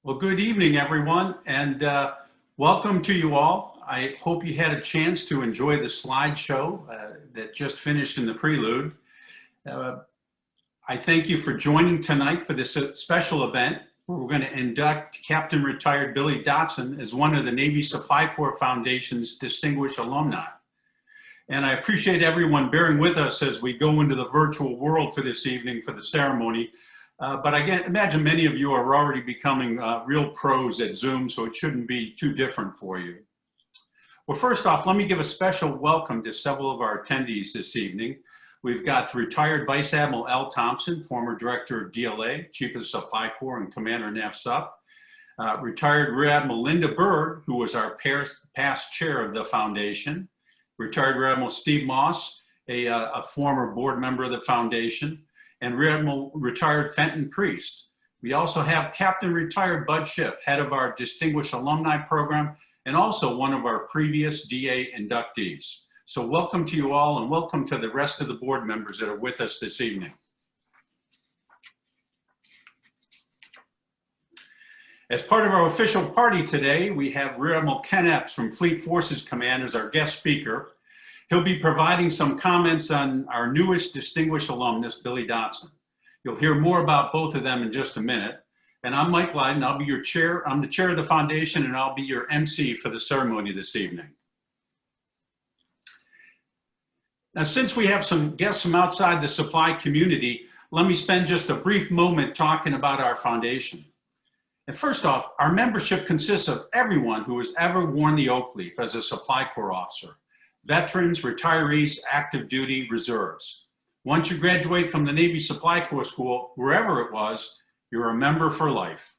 Well, good evening, everyone, and welcome to you all. I hope you had a chance to enjoy the slideshow that just finished in the prelude. I thank you for joining tonight for this special event where we're going to induct Captain Retired Billy Dodson as one of the Navy Supply Corps Foundation's distinguished alumni. And I appreciate everyone bearing with us as we go into the virtual world for this evening for the ceremony. But I imagine many of you are already becoming real pros at Zoom, so it shouldn't be too different for you. Well, first off, let me give a special welcome to several of our attendees this evening. We've got retired Vice Admiral L. Thompson, former Director of DLA, Chief of Supply Corps and Commander NAVSUP. Retired Rear Admiral Linda Bird, who was our past chair of the foundation. Retired Rear Admiral Steve Moss, a former board member of the foundation. And Rear Admiral Retired Fenton Priest. We also have Captain Retired Bud Schiff, head of our Distinguished Alumni Program, and also one of our previous DA inductees. So welcome to you all, and welcome to the rest of the board members that are with us this evening. As part of our official party today, we have Rear Admiral Ken Epps from Fleet Forces Command as our guest speaker. He'll be providing some comments on our newest distinguished alumnus, Billy Dodson. You'll hear more about both of them in just a minute. And I'm Mike Lydon, I'll be your chair. I'm the chair of the foundation, and I'll be your MC for the ceremony this evening. Now, since we have some guests from outside the supply community, let me spend just a brief moment talking about our foundation. And first off, our membership consists of everyone who has ever worn the oak leaf as a Supply Corps officer. Veterans, retirees, active duty, reserves. Once you graduate from the Navy Supply Corps School, wherever it was, you're a member for life.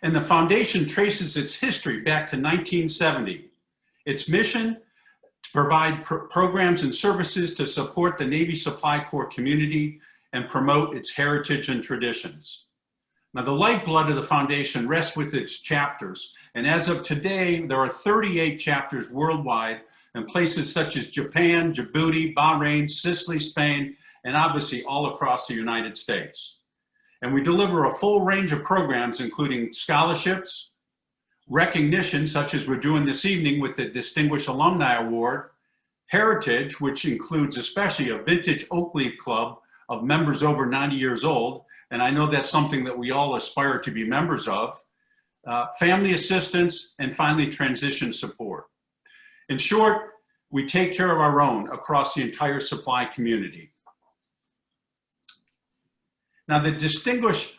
And the foundation traces its history back to 1970. Its mission, to provide programs and services to support the Navy Supply Corps community and promote its heritage and traditions. Now, the lifeblood of the foundation rests with its chapters. And as of today, there are 38 chapters worldwide in places such as Japan, Djibouti, Bahrain, Sicily, Spain, and obviously all across the United States. And we deliver a full range of programs, including scholarships, recognition, such as we're doing this evening with the Distinguished Alumni Award, heritage, which includes especially a vintage oak leaf club of members over 90 years old. And I know that's something that we all aspire to be members of. Family assistance, and finally transition support. In short, we take care of our own across the entire supply community. Now, the Distinguished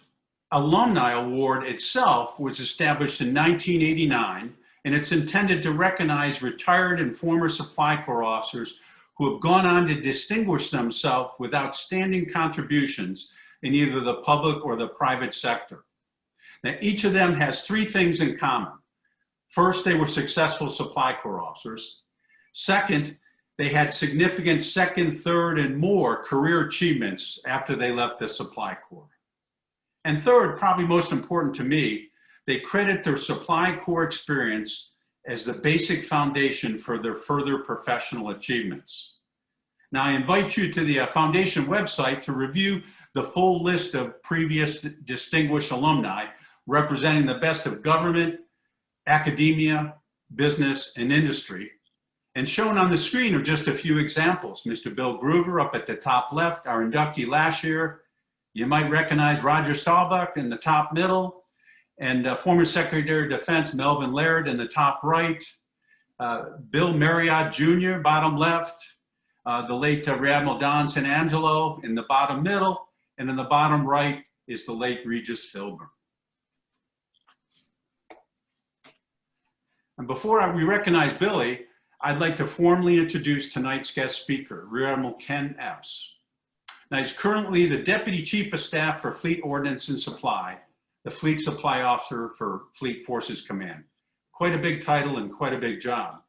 Alumni Award itself was established in 1989, and it's intended to recognize retired and former Supply Corps officers who have gone on to distinguish themselves with outstanding contributions in either the public or the private sector. Now, each of them has three things in common. First, they were successful Supply Corps officers. Second, they had significant second, third, and more career achievements after they left the Supply Corps. And third, probably most important to me, they credit their Supply Corps experience as the basic foundation for their further professional achievements. Now, I invite you to the foundation website to review the full list of previous distinguished alumni representing the best of government, academia, business, and industry. And shown on the screen are just a few examples. Mr. Bill Groover up at the top left, our inductee last year. You might recognize Roger Staubach in the top middle, and former Secretary of Defense Melvin Laird in the top right. Bill Marriott Jr., bottom left, the late Rear Admiral Don San Angelo in the bottom middle, and in the bottom right is the late Regis Philbin. And before we recognize Billy, I'd like to formally introduce tonight's guest speaker, Rear Admiral Ken Epps. Now, he's currently the Deputy Chief of Staff for Fleet Ordnance and Supply, the Fleet Supply Officer for Fleet Forces Command. Quite a big title and quite a big job.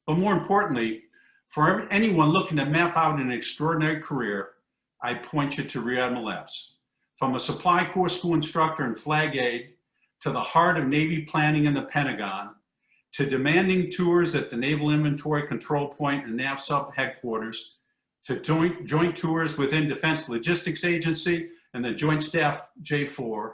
But more importantly, for anyone looking to map out an extraordinary career, I point you to Rear Admiral Epps. From a Supply Corps school instructor and flag aide, to the heart of Navy planning in the Pentagon, to demanding tours at the Naval Inventory Control Point and NAVSUB headquarters, to joint tours within Defense Logistics Agency and the Joint Staff J4,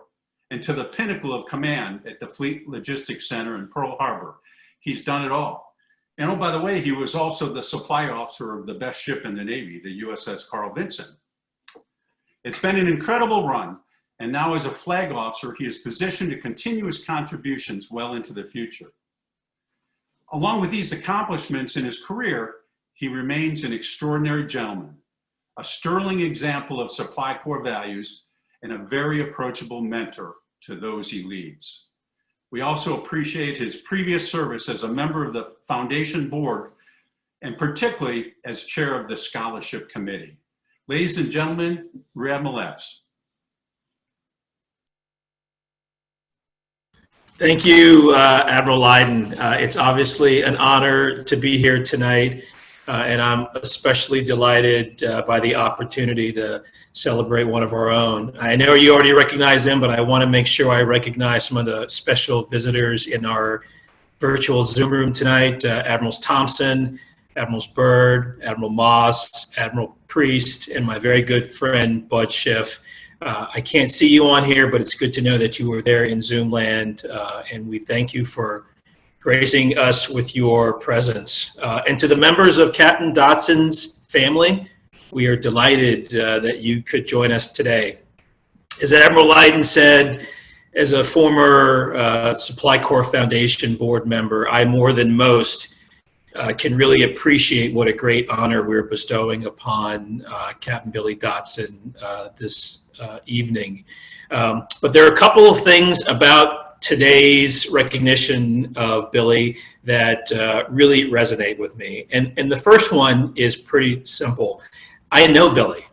and to the pinnacle of command at the Fleet Logistics Center in Pearl Harbor. He's done it all. And oh, by the way, he was also the supply officer of the best ship in the Navy, the USS Carl Vinson. It's been an incredible run, and now as a flag officer, he is positioned to continue his contributions well into the future. Along with these accomplishments in his career, he remains an extraordinary gentleman, a sterling example of Supply Corps values, and a very approachable mentor to those he leads. We also appreciate his previous service as a member of the Foundation Board, and particularly as chair of the Scholarship Committee. Ladies and gentlemen, Rear Admiral Epps. Thank you, Admiral Lydon. It's obviously an honor to be here tonight, and I'm especially delighted by the opportunity to celebrate one of our own. I know you already recognize them, but I want to make sure I recognize some of the special visitors in our virtual Zoom room tonight. Admirals Thompson, Admirals Byrd, Admiral Moss, Admiral Priest, and my very good friend, Bud Schiff. I can't see you on here, but it's good to know that you were there in Zoom land, and we thank you for gracing us with your presence. And to the members of Captain Dodson's family, we are delighted that you could join us today. As Admiral Lydon said, as a former Supply Corps Foundation board member, I more than most can really appreciate what a great honor we're bestowing upon Captain Billy Dodson this evening. But there are a couple of things about today's recognition of Billy that really resonate with me. And the first one is pretty simple. I know Billy.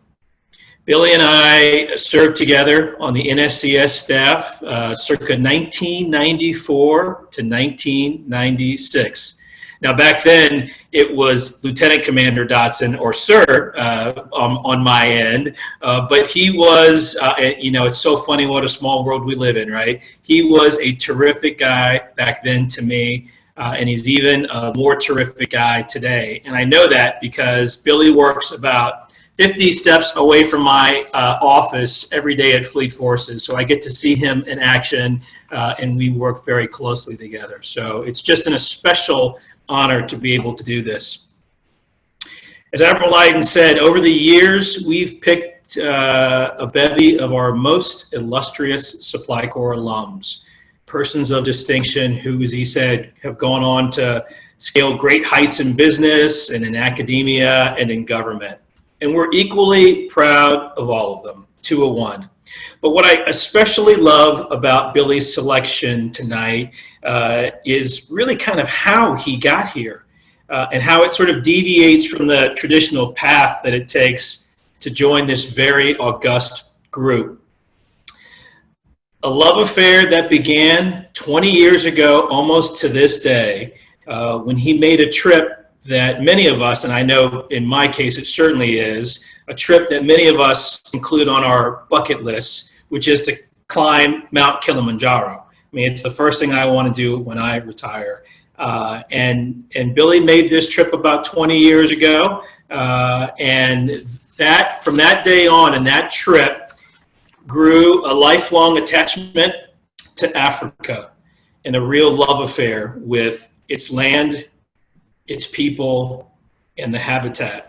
Billy and I served together on the NSCS staff circa 1994 to 1996. Now, back then, it was Lieutenant Commander Dodson, or Sir, on my end. But he was, you know, it's so funny what a small world we live in, right? He was a terrific guy back then to me, and he's even a more terrific guy today. And I know that because Billy works about 50 steps away from my office every day at Fleet Forces. So I get to see him in action, and we work very closely together. So it's just a special honor to be able to do this. As Admiral Lydon said, over the years, we've picked a bevy of our most illustrious Supply Corps alums, persons of distinction who, as he said, have gone on to scale great heights in business and in academia and in government. And we're equally proud of all of them, 201. But what I especially love about Billy's selection tonight is really kind of how he got here and how it sort of deviates from the traditional path that it takes to join this very august group. A love affair that began 20 years ago, almost to this day, when he made a trip that many of us, and I know in my case it certainly is, a trip that many of us include on our bucket list, which is to climb Mount Kilimanjaro. I mean, it's the first thing I want to do when I retire. And Billy made this trip about 20 years ago, and that from that day on and that trip grew a lifelong attachment to Africa and a real love affair with its land, its people, and the habitat.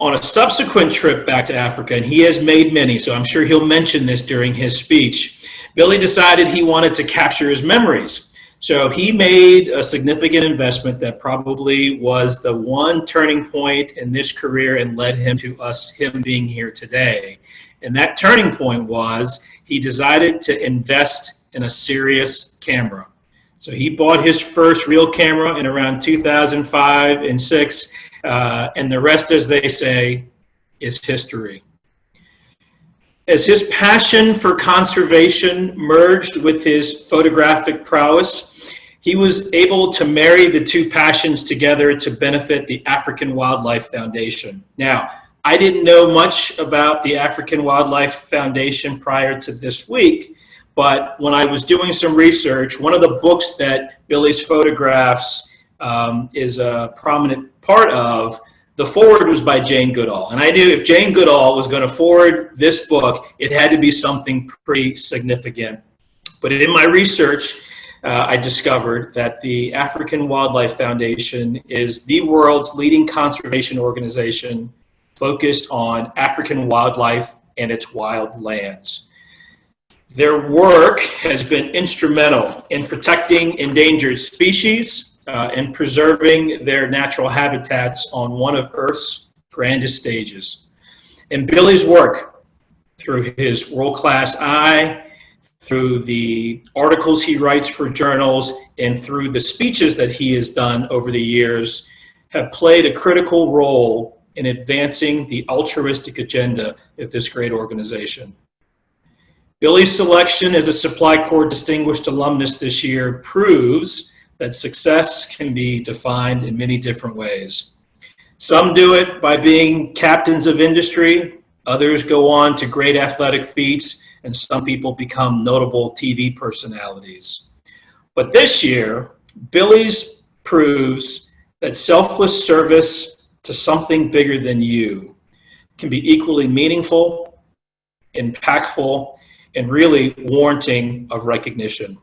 On a subsequent trip back to Africa, and he has made many, so I'm sure he'll mention this during his speech, Billy decided he wanted to capture his memories. So he made a significant investment that probably was the one turning point in this career and led him to him being here today. And that turning point was he decided to invest in a serious camera. So he bought his first real camera in around 2005 and 6, and the rest, as they say, is history. As his passion for conservation merged with his photographic prowess, he was able to marry the two passions together to benefit the African Wildlife Foundation. Now, I didn't know much about the African Wildlife Foundation prior to this week, but when I was doing some research, one of the books that Billy's photographs is a prominent part of, the foreword was by Jane Goodall. And I knew if Jane Goodall was going to forward this book, it had to be something pretty significant. But in my research, I discovered that the African Wildlife Foundation is the world's leading conservation organization focused on African wildlife and its wild lands. Their work has been instrumental in protecting endangered species and preserving their natural habitats on one of Earth's grandest stages. And Billy's work, through his world-class eye, through the articles he writes for journals, and through the speeches that he has done over the years, have played a critical role in advancing the altruistic agenda of this great organization. Billy's selection as a Supply Corps Distinguished Alumnus this year proves that success can be defined in many different ways. Some do it by being captains of industry, others go on to great athletic feats, and some people become notable TV personalities. But this year, Billy's proves that selfless service to something bigger than you can be equally meaningful, impactful, and really warranting of recognition.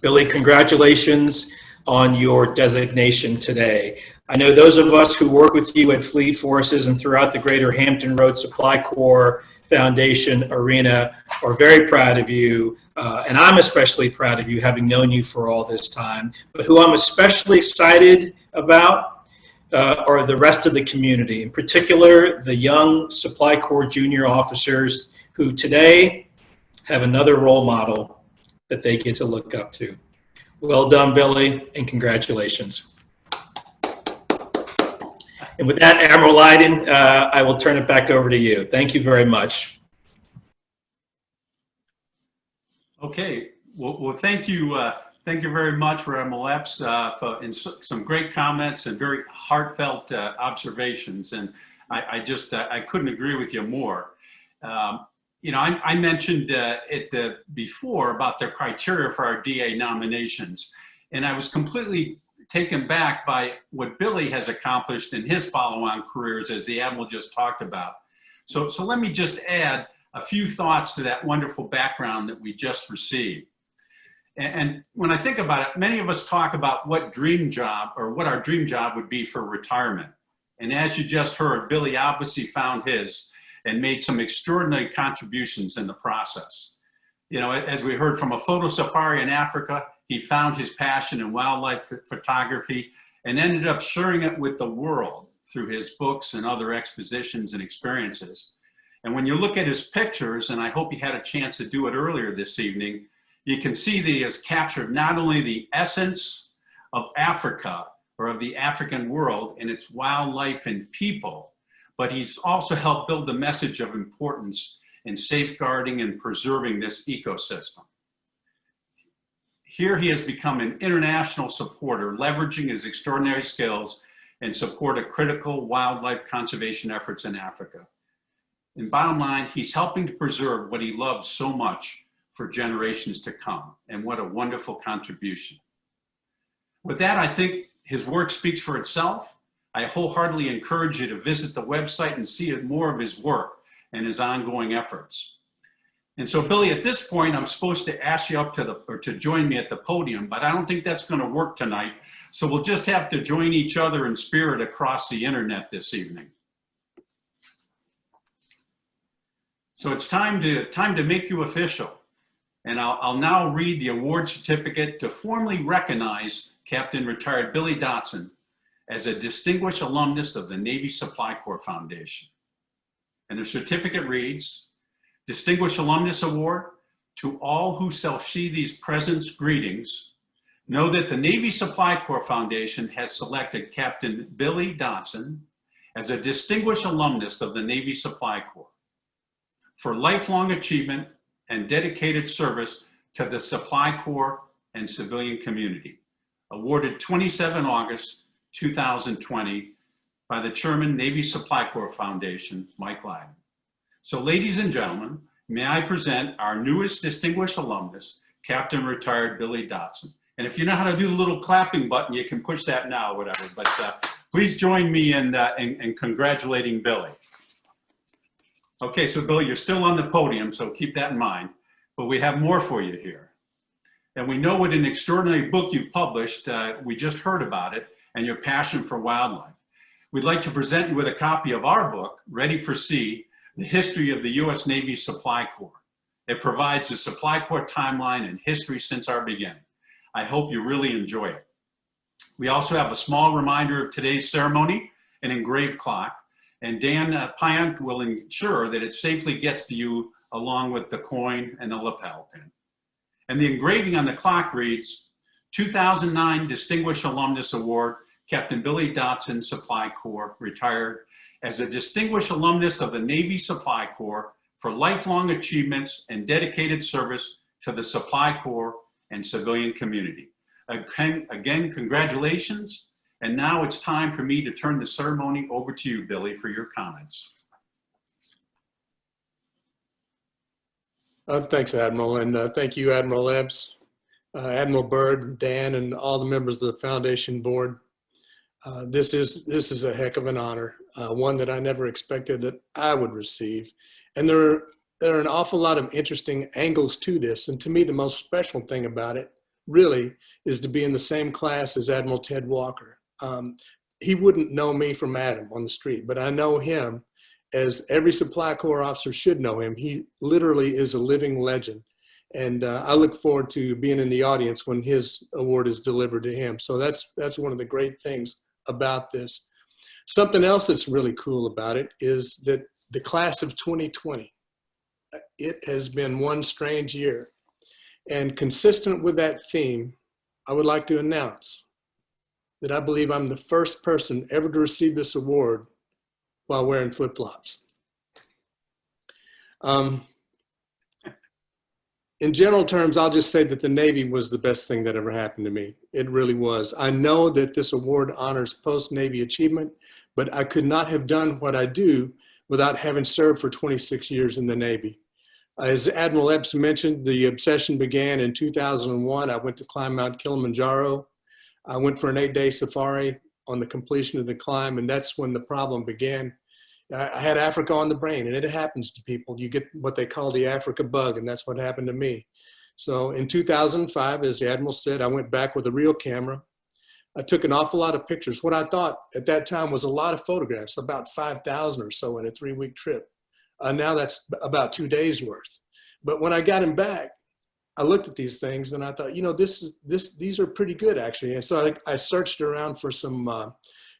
Billy, congratulations on your designation today. I know those of us who work with you at Fleet Forces and throughout the greater Hampton Road Supply Corps Foundation arena are very proud of you, and I'm especially proud of you, having known you for all this time. But who I'm especially excited about are the rest of the community, in particular the young Supply Corps junior officers who today have another role model that they get to look up to. Well done, Billy, and congratulations. And with that, Admiral Leiden, I will turn it back over to you. Thank you very much. Okay, well thank you very much, Admiral Epps, for some great comments and very heartfelt observations. And I couldn't agree with you more. You know, I mentioned it before about the criteria for our DA nominations, and I was completely taken back by what Billy has accomplished in his follow-on careers, as the Admiral just talked about. So let me just add a few thoughts to that wonderful background that we just received. And when I think about it, many of us talk about what dream job or what our dream job would be for retirement. And as you just heard, Billy obviously found his and made some extraordinary contributions in the process. You know, as we heard from a photo safari in Africa, he found his passion in wildlife photography and ended up sharing it with the world through his books and other expositions and experiences. And when you look at his pictures, and I hope you had a chance to do it earlier this evening, you can see that he has captured not only the essence of Africa or of the African world and its wildlife and people, but he's also helped build a message of importance in safeguarding and preserving this ecosystem. Here he has become an international supporter, leveraging his extraordinary skills and support of critical wildlife conservation efforts in Africa. And bottom line, he's helping to preserve what he loves so much for generations to come. And what a wonderful contribution. With that, I think his work speaks for itself. I wholeheartely encourage you to visit the website and see more of his work and his ongoing efforts. And so, Billy, at this point, I'm supposed to ask you up to join me at the podium, but I don't think that's going to work tonight. So we'll just have to join each other in spirit across the internet this evening. So it's time to make you official. And I'll now read the award certificate to formally recognize Captain Retired Billy Dodson as a distinguished alumnus of the Navy Supply Corps Foundation. And the certificate reads, Distinguished Alumnus Award to all who shall see these presents greetings. Know that the Navy Supply Corps Foundation has selected Captain Billy Dodson as a distinguished alumnus of the Navy Supply Corps for lifelong achievement and dedicated service to the Supply Corps and civilian community, awarded 27 August 2020 by the Chairman, Navy Supply Corps Foundation, Mike Lyden. So ladies and gentlemen, may I present our newest distinguished alumnus, Captain Retired Billy Dodson. And if you know how to do the little clapping button, you can push that now, whatever. But please join me in congratulating Billy. Okay, so Billy, you're still on the podium, so keep that in mind. But we have more for you here. And we know what an extraordinary book you published. We just heard about it, and your passion for wildlife. We'd like to present you with a copy of our book, Ready for Sea, The History of the U.S. Navy Supply Corps. It provides a Supply Corps timeline and history since our beginning. I hope you really enjoy it. We also have a small reminder of today's ceremony, an engraved clock, and Dan Pionk will ensure that it safely gets to you along with the coin and the lapel pin. And the engraving on the clock reads, 2009 Distinguished Alumnus Award, Captain Billy Dodson, Supply Corps, retired as a distinguished alumnus of the Navy Supply Corps for lifelong achievements and dedicated service to the Supply Corps and civilian community. Again, congratulations. And now it's time for me to turn the ceremony over to you, Billy, for your comments. Thanks, Admiral, and thank you, Admiral Epps, Admiral Byrd, Dan, and all the members of the Foundation Board. This is a heck of an honor, one that I never expected that I would receive. And there are an awful lot of interesting angles to this, and to me, the most special thing about it really is to be in the same class as Admiral Ted Walker. He wouldn't know me from Adam on the street, but I know him as every Supply Corps officer should know him. He literally is a living legend. And I look forward to being in the audience when his award is delivered to him. So that's one of the great things about this. Something else that's really cool about it is that the class of 2020, it has been one strange year. And consistent with that theme, I would like to announce that I believe I'm the first person ever to receive this award while wearing flip-flops. In general terms, I'll just say that the Navy was the best thing that ever happened to me. It really was. I know that this award honors post-Navy achievement, but I could not have done what I do without having served for 26 years in the Navy. As Admiral Epps mentioned, the obsession began in 2001. I went to climb Mount Kilimanjaro. I went for an 8-day safari on the completion of the climb, and that's when the problem began. I had Africa on the brain, and it happens to people. You get what they call the Africa bug, and that's what happened to me. So in 2005, as the Admiral said, I went back with a real camera. I took an awful lot of pictures. What I thought at that time was a lot of photographs, about 5,000 or so in a 3-week trip. Now that's about 2 days worth. But when I got him back, I looked at these things and I thought, you know, these are pretty good actually. And so I searched around for some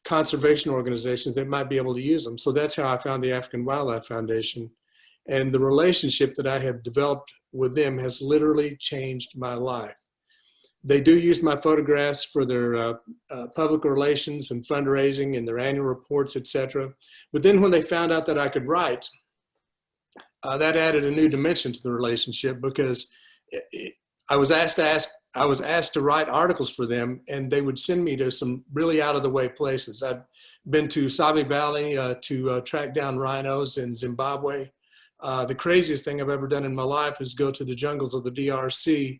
conservation organizations that might be able to use them. So that's how I found the African Wildlife Foundation. And the relationship that I have developed with them has literally changed my life. They do use my photographs for their public relations and fundraising and their annual reports, etc. But then when they found out that I could write, that added a new dimension to the relationship, because I was asked to write articles for them, and they would send me to some really out of the way places. I've been to Sabi Valley to track down rhinos in Zimbabwe. The craziest thing I've ever done in my life is go to the jungles of the DRC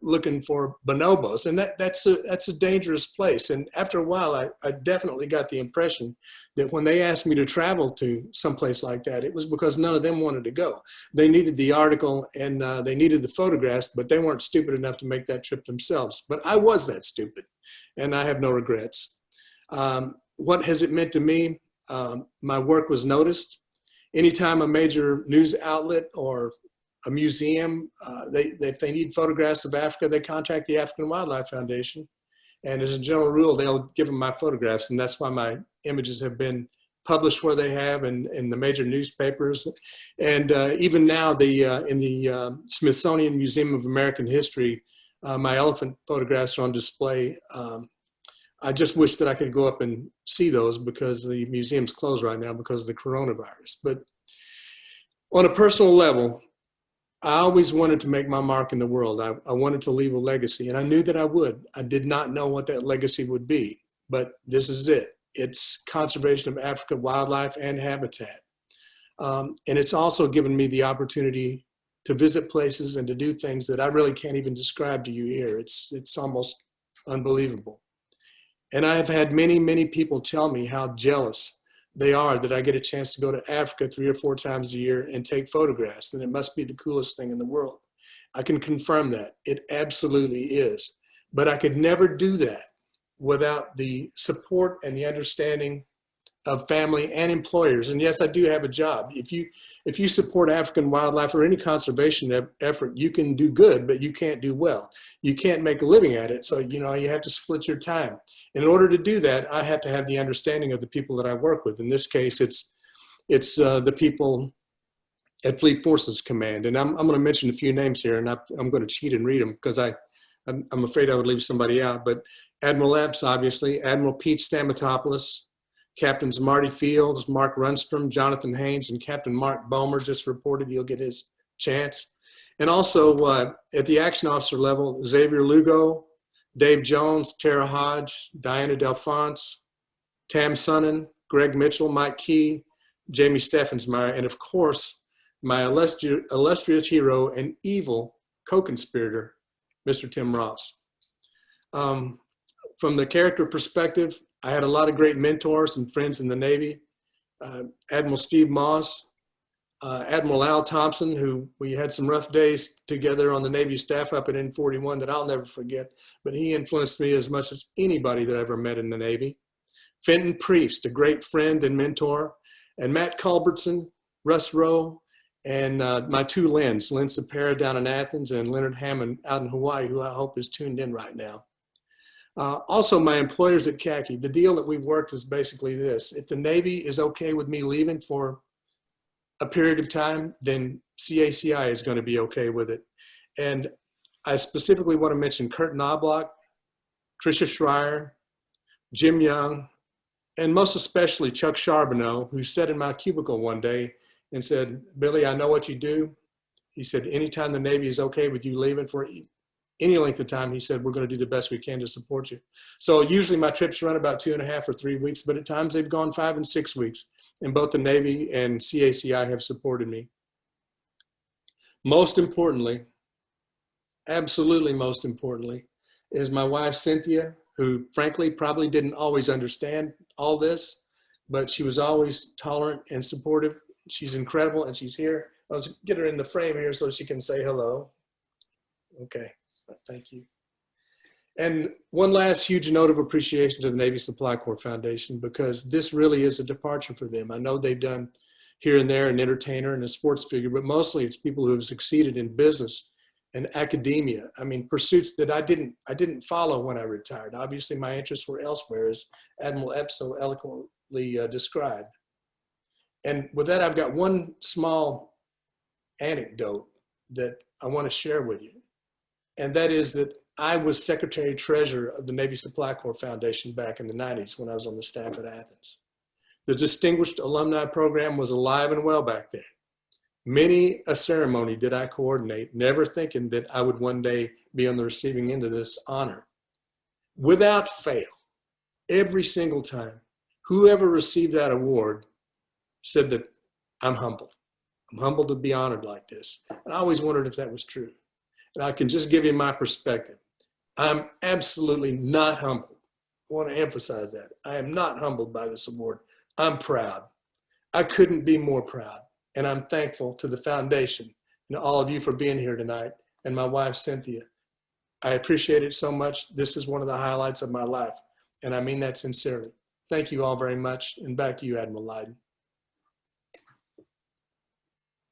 looking for bonobos, and that's a dangerous place. And after a while, I definitely got the impression that when they asked me to travel to someplace like that, it was because none of them wanted to go. They needed the article and they needed the photographs, but they weren't stupid enough to make that trip themselves. But I was that stupid, and I have no regrets. What has it meant to me? My work was noticed. Anytime a major news outlet or a museum, if they need photographs of Africa, they contact the African Wildlife Foundation. And as a general rule, they'll give them my photographs. And that's why my images have been published where they have in the major newspapers. And even now, in the Smithsonian Museum of American History, my elephant photographs are on display. I just wish that I could go up and see those because the museum's closed right now because of the coronavirus. But on a personal level, I always wanted to make my mark in the world. I wanted to leave a legacy, and I knew that I would. I did not know what that legacy would be, but this is it. It's conservation of African wildlife and habitat. And it's also given me the opportunity to visit places and to do things that I really can't even describe to you here. It's almost unbelievable. And I've had many, many people tell me how jealous they are that I get a chance to go to Africa 3 or 4 times a year and take photographs, and it must be the coolest thing in the world. I can confirm that. It absolutely is. But I could never do that without the support and the understanding of family and employers. And yes, I do have a job. If you support African wildlife or any conservation effort, you can do good, but you can't do well. You can't make a living at it. So, you have to split your time. In order to do that, I have to have the understanding of the people that I work with. In this case, it's the people at Fleet Forces Command. And I'm going to mention a few names here, and I'm going to cheat and read them because I'm afraid I would leave somebody out. But Admiral Epps, obviously, Admiral Pete Stamatopoulos, Captains Marty Fields, Mark Runstrom, Jonathan Haynes, and Captain Mark Bomer just reported he'll get his chance. And also at the action officer level, Xavier Lugo, Dave Jones, Tara Hodge, Diana Delphonse, Tam Sonnen, Greg Mitchell, Mike Key, Jamie Steffensmeyer, and of course, my illustrious hero and evil co-conspirator, Mr. Tim Ross. From the character perspective, I had a lot of great mentors and friends in the Navy. Admiral Steve Moss, Admiral Al Thompson, who we had some rough days together on the Navy staff up at N41 that I'll never forget, but he influenced me as much as anybody that I ever met in the Navy. Fenton Priest, a great friend and mentor, and Matt Culbertson, Russ Rowe, and my 2 Lyns, Lynn Sapera down in Athens and Leonard Hammond out in Hawaii, who I hope is tuned in right now. Also, my employers at CACI, the deal that we've worked is basically this. If the Navy is okay with me leaving for a period of time, then CACI is going to be okay with it. And I specifically want to mention Kurt Knobloch, Tricia Schreier, Jim Young, and most especially Chuck Charbonneau, who sat in my cubicle one day and said, "Billy, I know what you do." He said, "Anytime the Navy is okay with you leaving for any length of time," he said, "we're going to do the best we can to support you." So usually my trips run about 2.5 or 3 weeks, but at times they've gone 5 and 6 weeks. And both the Navy and CACI have supported me. Most importantly, absolutely most importantly, is my wife, Cynthia, who frankly probably didn't always understand all this, but she was always tolerant and supportive. She's incredible, and she's here. Let's get her in the frame here so she can say hello. Okay, thank you. And one last huge note of appreciation to the Navy Supply Corps Foundation, because this really is a departure for them. I know they've done here and there an entertainer and a sports figure, but mostly it's people who have succeeded in business and academia. I mean, pursuits that I didn't follow when I retired. Obviously, my interests were elsewhere, as Admiral Epps so eloquently described. And with that, I've got one small anecdote that I want to share with you. And that is that I was Secretary Treasurer of the Navy Supply Corps Foundation back in the 90s when I was on the staff at Athens. The Distinguished Alumni Program was alive and well back then. Many a ceremony did I coordinate, never thinking that I would one day be on the receiving end of this honor. Without fail, every single time, whoever received that award said that I'm humbled. I'm humbled to be honored like this. And I always wondered if that was true. And I can just give you my perspective. I'm absolutely not humbled. I want to emphasize that. I am not humbled by this award. I'm proud. I couldn't be more proud. And I'm thankful to the foundation and all of you for being here tonight, and my wife, Cynthia. I appreciate it so much. This is one of the highlights of my life, and I mean that sincerely. Thank you all very much, and back to you, Admiral Lydon.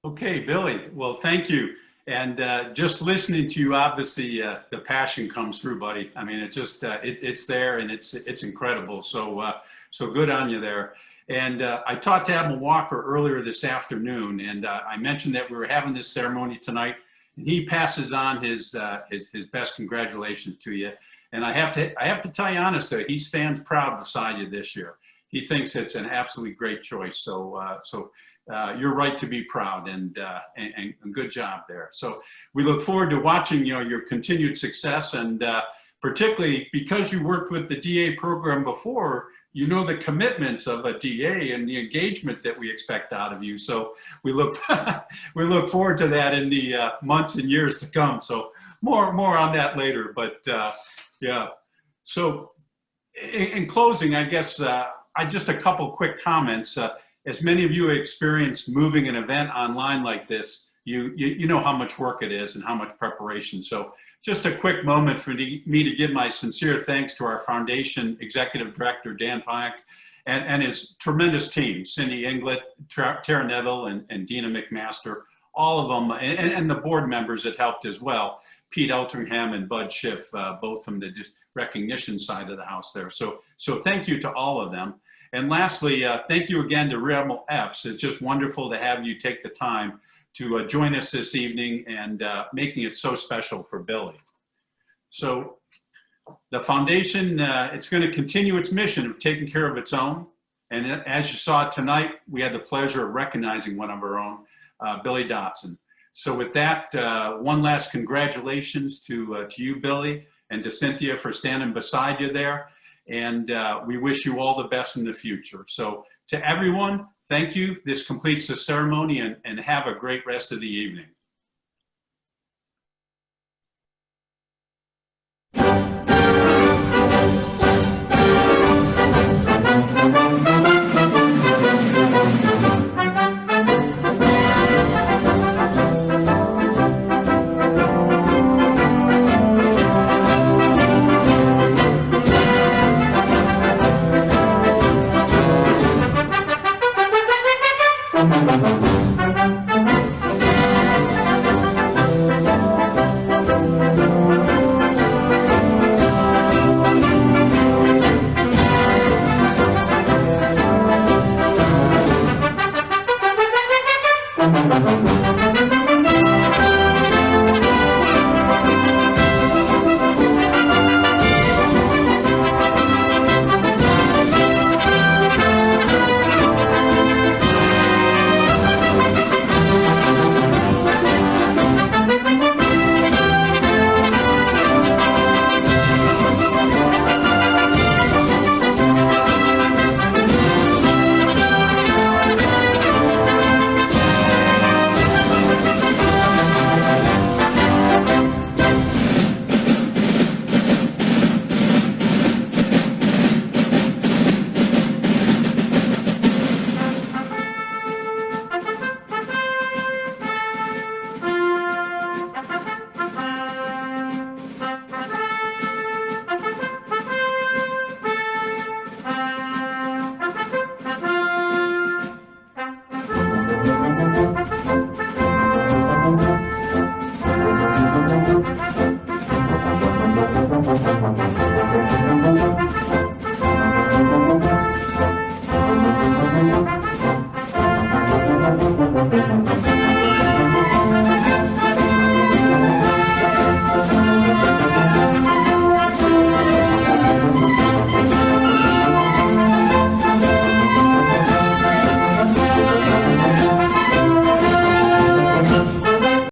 Okay, Billy. Well, thank you. And just listening to you, obviously, the passion comes through, buddy. I mean, it's there, and it's incredible. So good on you there. And I talked to Admiral Walker earlier this afternoon, and I mentioned that we were having this ceremony tonight. And he passes on his best congratulations to you. And I have to tell you honestly, he stands proud beside you this year. He thinks it's an absolutely great choice. So you're right to be proud, and good job there. So we look forward to watching your continued success, and particularly because you worked with the DA program before, you know the commitments of a DA and the engagement that we expect out of you. So we look we look forward to that in the months and years to come. So more on that later. But yeah. So in closing, I guess just a couple quick comments. As many of you have experienced moving an event online like this, you know how much work it is and how much preparation. So just a quick moment for me to give my sincere thanks to our foundation executive director, Dan Pyack, and his tremendous team, Cindy Inglett, Tara Neville, and Dina McMaster, all of them, and the board members that helped as well, Pete Eltringham and Bud Schiff, both from the just recognition side of the house there. So thank you to all of them. And lastly, thank you again to Admiral Epps. It's just wonderful to have you take the time to join us this evening and making it so special for Billy. So the foundation, it's going to continue its mission of taking care of its own. And as you saw tonight, we had the pleasure of recognizing one of our own, Billy Dodson. So with that, one last congratulations to you, Billy, and to Cynthia for standing beside you there. And we wish you all the best in the future. So to everyone, thank you. This completes the ceremony, and have a great rest of the evening.